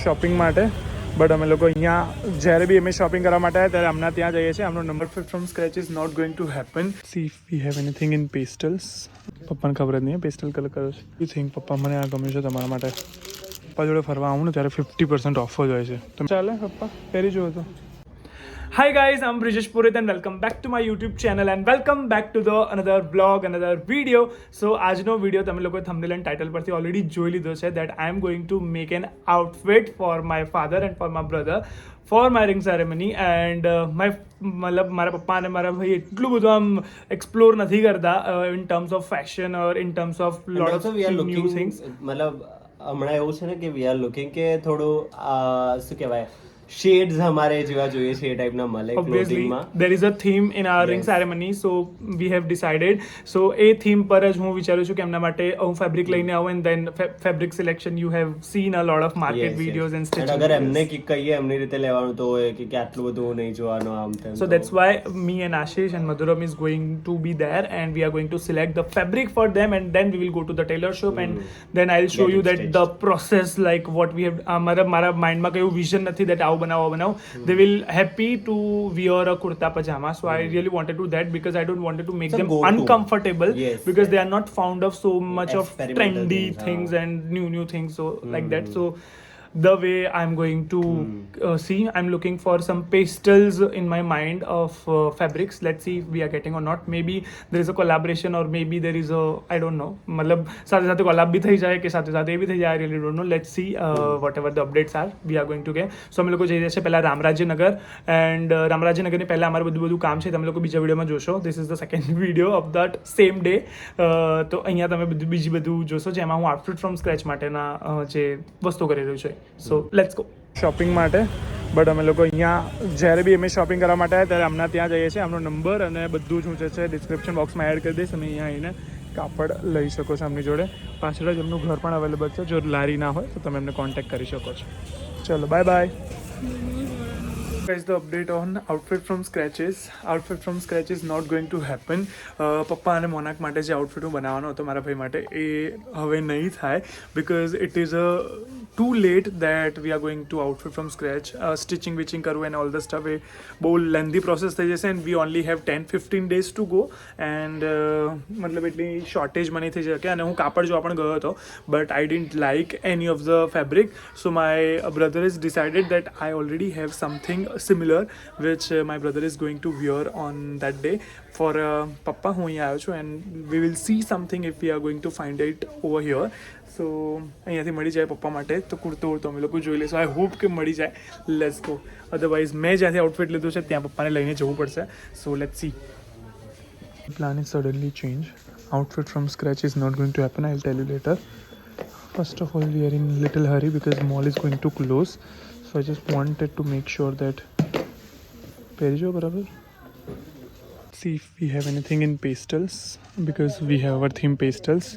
Shopping માટે but અમે લોકો અહીંયા જ્યારે બી અમે શોપિંગ કરવા માટે આવ્યા ત્યારે હમણાં ત્યાં જઈએ છીએ. આમનો number fit from scratch is not going to happen. See if we have anything in pastels. પપ્પાને ખબર જ નહીં પેસ્ટલ કલર કર્યો છે. યુ થિંક પપ્પા મને આ ગમ્યું છે તમારા માટે. પપ્પા જોડે ફરવા આવું ને ત્યારે 50% ઓફ જ હોય છે. તો ચાલે પપ્પા પહેરી જુઓ તો. Hi guys, I'm Brijesh Purit and welcome back to my YouTube channel and welcome back to the another vlog, another video. So આજનો વિડીયો તમે લોકોએ thumbnail and title પરથી ઓલરેડી જોઈ લીધો છે that I am going to make an outfit for my father and for my brother for my ring ceremony and મતલબ મારા પપ્પા અને મારા ભાઈ એટલું બધું આમ એક્સપ્લોર નથી કરતા in terms of fashion or in terms of lot of new things. મતલબ હમણાં એવું છે ને કે વી આર લુકિંગ કે થોડું શું કહેવાય શેડ્સ અમારે જેવા જોઈએ છે એ ટાઈપના મળે ક્લોથિંગમાં. there is a theme in our ring ceremony so we have decided so A theme પર જ હું વિચારું છું કે એમના માટે હું ફેબ્રિક લઈને આવું and then fabric selection you have seen a lot of market videos and stitching અગર એમને કહીએ એમની રીતે લેવાનું તો હોય કે આટલું બધું નહીં જોવાનું આમ તેમ. so that's why me and Ashish and Madhuram is going to be there and we are going to select the fabric for them and then we will go to the tailor shop and then I'll show you that the process like what we have મારા માઇન્ડમાં કયું vision નથી that આવું બનાવો. They will happy to wear a kurta pajama so I really wanted to do that because I don't wanted to make them uncomfortable because they are not fond of so much of trendy things and new things so like that. So the way I'm going to see, I'm looking for some pastels in my mind of fabrics. Let's see if we are getting or not. Maybe there is a collaboration or maybe there is a I don't know. मतलब साथ साथ collab भी थी जाए कि साथ साथ ये भी थी जाए. I really don't know. Let's see whatever the updates are we are going to get. So हम लोग को जैसे पहला रामराज्यनगर and રામરાજ્યનગર ને પહેલા અમારું બધું કામ છે તમે લોકો બીજા વિડીયોમાં જોશો. This is the second video of that same day. તો અહીંયા તમે બીજી બધું જોશો જેમાં હું આઉટફિટ ફ્રોમ સ્ક્રેચ માટેના જે વસ્તુ કરી રહ્યું છે. સો લેટ્સ ગો શોપિંગ માટે બટ અમે લોકો અહીંયા જ્યારે બી અમે શોપિંગ કરવા માટે આવ્યા ત્યારે હમણાં ત્યાં જઈએ છીએ. આમનો નંબર અને બધું જ હું છે ડિસ્ક્રિપ્શન બોક્સમાં એડ કરી દઈશ અને અહીંયા આવીને કાપડ લઈ શકો છો એમની જોડે. પાછળ જ એમનું ઘર પણ અવેલેબલ છે. જો લારી ના હોય તો તમે એમને કોન્ટેક્ટ કરી શકો છો. ચલો bye bye. Guys, the update on outfit from scratches. Outfit from scratch is not going to happen. પપ્પા અને મોનાક માટે જે આઉટફિટ હું બનાવવાનો હતો મારા ભાઈ માટે એ હવે નહીં થાય because it is too late that we are going to outfit from scratch. Stitching વિચિંગ કરવું and all the stuff એ બહુ લેન્ધી પ્રોસેસ થઈ જશે and we only have 10-15 days to go and મતલબ એટલી શોર્ટેજ મને થઈ શકે અને હું કાપડ જોવા પણ ગયો હતો but I didn't like any of the fabric so my brother has decided that I already have something similar which my brother is going to wear on that day for papa હું અહીંયા આવ્યો છું and we will see something if we are going to find it over here. સો અહીંયાથી મળી જાય પપ્પા માટે તો કુર્તો ઉડતો અમે લોકો જોઈ લઈશું. આઈ હોપ કે મળી જાય. Let's go. અધરવાઇઝ મેં જ્યાંથી આઉટફિટ લીધું છે ત્યાં પપ્પાને લઈને જવું પડશે. So let's see. Plan is suddenly change. Outfit from scratch is not going to happen. I will tell you later. First of all we are in little hurry because mall is going to close. So I just wanted to make sure that પહેરી જો બરાબર. See if we have anything in pastels because we have our theme pastels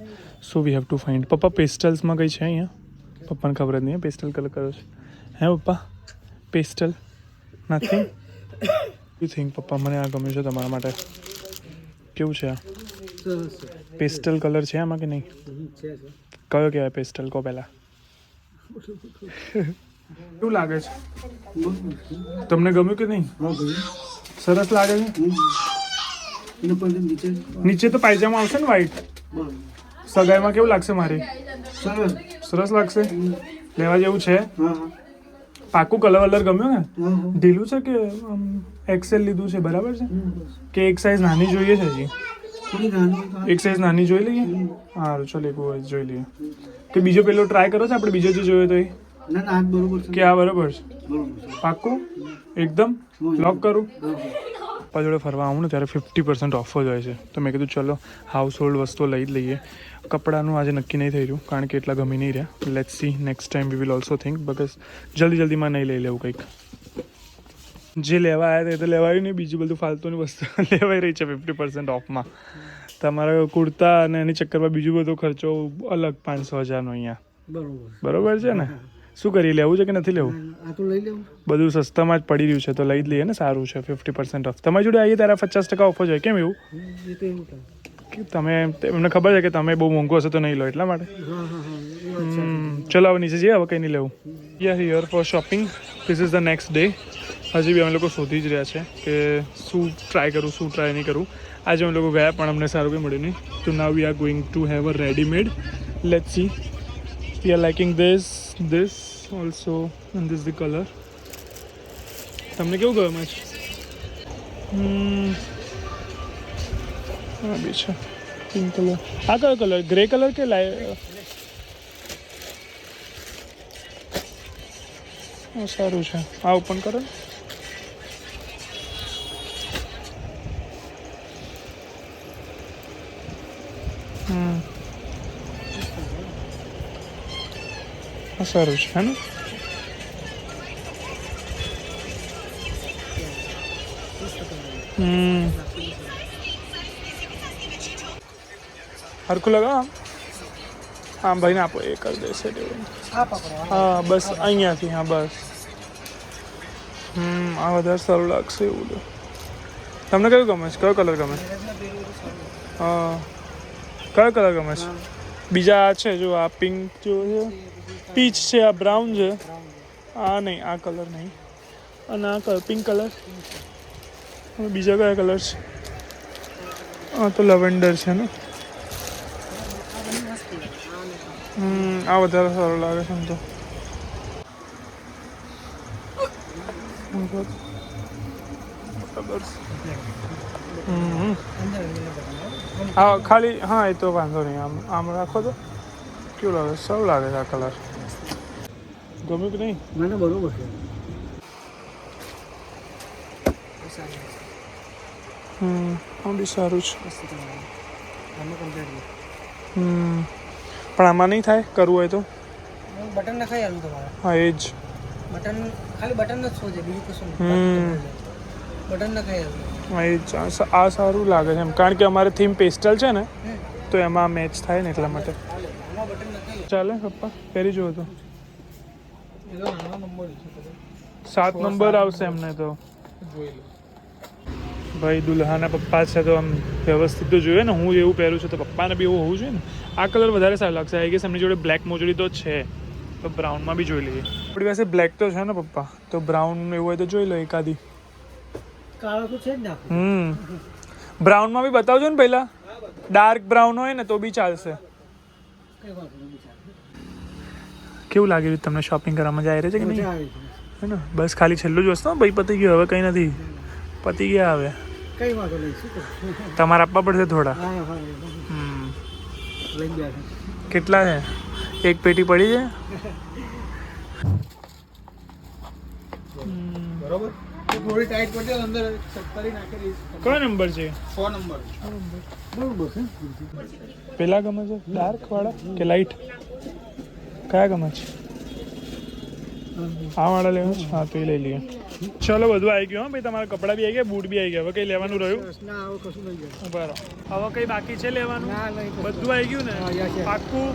so we have to find. પપ્પા પેસ્ટલ્સમાં કઈ છે અહીંયા? પપ્પાને ખબર જ નહીં પેસ્ટલ કલર કર્યો છે. હે પપ્પા પેસ્ટલ નથિંગ? યુ થિંક પપ્પા મને આ ગમ્યું છે તમારા માટે. કેવું છે આ પેસ્ટલ કલર છે આમાં કે નહીં? કયો કહેવાય પેસ્ટલ કહો પહેલાં. કેવું લાગે છે તમને? ગમ્યું કે નહીં? સરસ લાગે છે. નીચે તો પાયજામા આવશે ને વ્હાઈટ. સગાઈમાં કેવું લાગશે મારે? સરસ લાગશે. લેવા જેવું છે? પાકું કલર ગમ્યો ને? ઢીલું છે કે એક્સેલ લીધું છે બરાબર છે કે એક સાઈઝ નાની જોઈએ છે હજી? એક સાઈઝ નાની જોઈ લઈએ. સારું ચાલો એક હોય જોઈ લઈએ. કે બીજો પેલો ટ્રાય કરો છો આપણે? બીજો જે જોયો તો એ કે આ બરોબર છે? પાકું એકદમ લોક કરું? પપ્પા જોડે ફરવા આવું ને ત્યારે 50% ઓફ જ હોય છે તો મેં કીધું ચલો હાઉસ હોલ્ડ વસ્તુઓ લઈ જ લઈએ. કપડાનું આજે નક્કી નહીં થઈ રહ્યું કારણ કે એટલા ગમી નહીં રહ્યા. Let's see next time we will also think because જલ્દીમાં નહીં લઈ લેવું કંઈક. જે લેવા આવ્યા તે તો લેવાયું નહીં. બીજું બધું ફાલતુની વસ્તુ લેવાઈ રહી છે 50% ઓફમાં. તમારા કુર્તા અને એની ચક્કરમાં બીજું બધો ખર્ચો અલગ 500,000નો અહીંયા. બરોબર છે ને? શું કરીએ? લેવું છે કે નથી લેવું? બધું સસ્તામાં જ પડી રહ્યું છે તો લઈ જ લઈએ ને. સારું છે 50% ઓફ. તમારી જોડે આવીએ ત્યારે 50% ઓફ જ હોય. કેમ એવું? તમે એમને ખબર છે કે તમે બહુ મોંઘું હશે તો નહીં લો એટલા માટે. ચલો હવે નીચે જઈએ, હવે કંઈ નહીં લેવું. We are here for shopping. This is the next day. હજી બી અમે લોકો શોધી જ રહ્યા છે કે શું ટ્રાય કરું, શું ટ્રાય નહીં કરું. આજે અમે લોકો ગયા પણ અમને સારું કંઈ મળ્યું નહીં. તો now we are going to have a readymade. Let's see. We are liking this also and this the colour. તમને કેવું ગમે છે? હા બી છે પિંક કલર. આ કયો કલર? ગ્રે કલર કે સારું છે. આ ઓપન કરો ને. સારું છે હે ને. હરખું લગાવ આમ ભાઈને આપો, એ કરી દેશે. હા બસ અહીંયાથી. હા બસ. આ વધારે સારું લાગશે એવું. તમને કયું ગમે છે? કયો કલર ગમે છે? હા કયો કલર ગમે છે? બીજા આ છે જો, આ પિંક જો છે, પીચ છે, આ બ્રાઉન છે. આ નહીં, આ કલર નહીં. અને આ કયો? Pink colour. બીજા કયા કલર છે? હા તો લવેન્ડર છે ને. આ વધારે સારું લાગે છે એમ તો. હા ખાલી, હા એ તો વાંધો નહીં. આમ રાખો તો કેવું લાગે? સારું લાગે છે આ કલર. ગમ્યું કે નહીં? મને બરોબર છે. હા બી સારું છે. પણ આમાં નહીં થાય કરવું હોય તો? બટન નખાઈ આલું તમારે. હા એ જ બટન, ખાલી બટન જ શોધે, બીજું કશું નહીં. બટન નખાઈ આલું. હા એ જ. આ સારું લાગે છે એમ, કારણ કે અમારે થીમ પેસ્ટલ છે ને, તો એમાં મેચ થાય ને એટલા માટે. ચાલે પપ્પા પહેરી જુઓ તો. 7 નંબર આવશે એમને તો. ભાઈ દુલ્હાના પપ્પા છે તો આમ વ્યવસ્થિત તો જોઈએ ને. હું એવું પહેરું છું તો પપ્પાને બી એવું હોવું જોઈએ ને. આ કલર વધારે સારું લાગશે. આઈ ગેસ એમની જોડે બ્લેક મોજડી તો છે, તો બ્રાઉનમાં બી જોઈ લઈએ. આપણી પાસે બ્લેક તો છે ને પપ્પા, તો બ્રાઉન એવું હોય તો જોઈ લો એકાદી. કાળો તો છે જ ને. બ્રાઉનમાં બી બતાવજો ને પહેલા. ડાર્ક બ્રાઉન હોય ને તો બી ચાલશે. કેવું લાગ્યું તમને? શોપિંગ કરવા મજા આવી રહી છે કે નહીં? હે ને. બસ ખાલી છેલ્લું જ વસ્તુ. ભાઈ પતી ગયું, હવે કંઈ નથી. પતી ગયા હવે. કઈ વાંધો નહીં. તમારે આપવા પડશે થોડા. કેટલા છે? એક પેટી પડી છે. બરોબર. થોડી ટાઈટ પડે અંદર સત્તરી નાખી. કયો નંબર છે? 6 નંબર. બરોબર છે. પેલા ગમે છે ડાર્ક વાળા કે લાઈટ? કયા ગમે છે? આ વાળા લેવા છે? હા તો એ લઈ લઈએ. ચલો બધું આવી ગયું. હા ભાઈ તમારા કપડાં બી આવી ગયા, બૂટ બી આવી ગયા. હવે કંઈ લેવાનું રહ્યું? બરાબર. હવે કંઈ બાકી છે લેવાનું? બધું આવી ગયું ને? પાક્કું?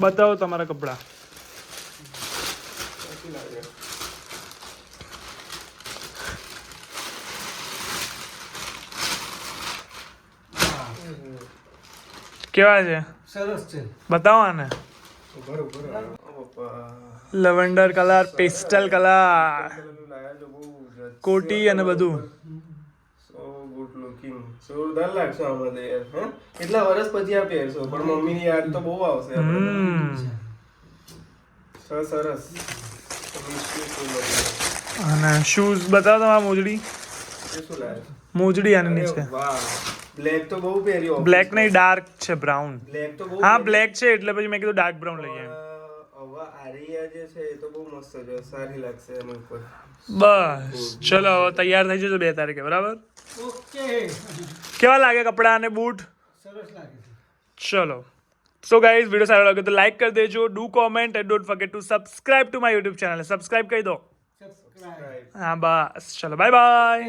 બતાવો તમારા કપડાં. કેવા છે? સરસ છે. બતાવો ને. લવેન્ડર કલર, પેસ્ટલ કલર, કોટી અને બધું. જોરદાર લાગશે આમાં યાર. હે કેટલા વર્ષ પછી આ પહેરશો, પણ મમ્મીની યાદ તો બહુ આવશે. સરસ. અને શૂઝ બતાવો તમારા. મોજડી. શું લાગે? મોજડી આની નીચે. વાહ. બ્લેક તો બહુ પહેર્યો. બ્લેક નહીં, ડાર્ક છે, બ્રાઉન. બ્લેક તો બહુ. હા બ્લેક છે એટલે પછી મેં કીધું ડાર્ક બ્રાઉન લઈએ. હવે આરિયા જે છે એ તો બહુ મસ્ત છે, સારી લાગશે એના ઉપર. બસ ચલો હવે તૈયાર થઈ જજો 2 તારીખે. બરાબર. ઓકે. કેવા લાગે કપડાં અને બૂટ? સરસ લાગે છે. ચલો. સો ગાઈઝ વિડીયો સારો લાગે તો લાઈક કરી દેજો, do comment and don't forget two subscribe to my YouTube channel. Subscribe કરી દો. હા બસ ચલો બાય બાય.